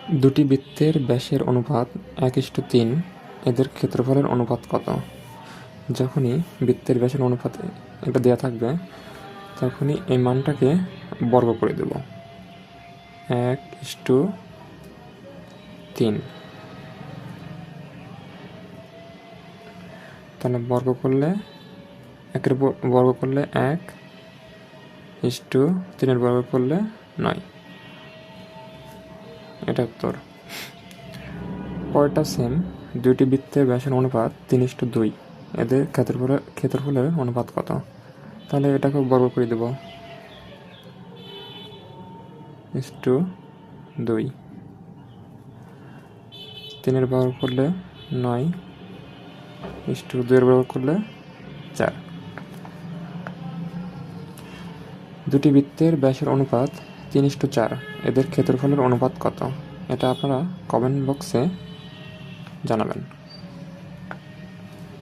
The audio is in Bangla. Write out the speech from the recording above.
দুটি বৃত্তের ব্যাসের অনুপাত 1:3, এদের ক্ষেত্রফলের অনুপাত কত? যখনই বৃত্তের ব্যাসের অনুপাত এটা দেওয়া থাকবে তখনই এই মানটাকে বর্গ করে দেব 1:3। তাহলে বর্গ করলে 1-এর বর্গ করলে 1:3-এর বর্গ করলে 9। এটা উত্তর। পরেরটা সেম, দুইটি বৃত্তের ব্যাসের অনুপাত 3:2, এদের ক্ষেত্রফলের অনুপাত কত? তাহলে এটাকে বর্গ করে দেব 2, 3-এর বর্গ করলে 9, 2-এর বর্গ করলে 4। দুটি বৃত্তের ব্যাসের অনুপাত 3:4, এদের ক্ষেত্রফলের অনুপাত কত? এটা আপনারা কমেন্ট বক্সে জানাবেন।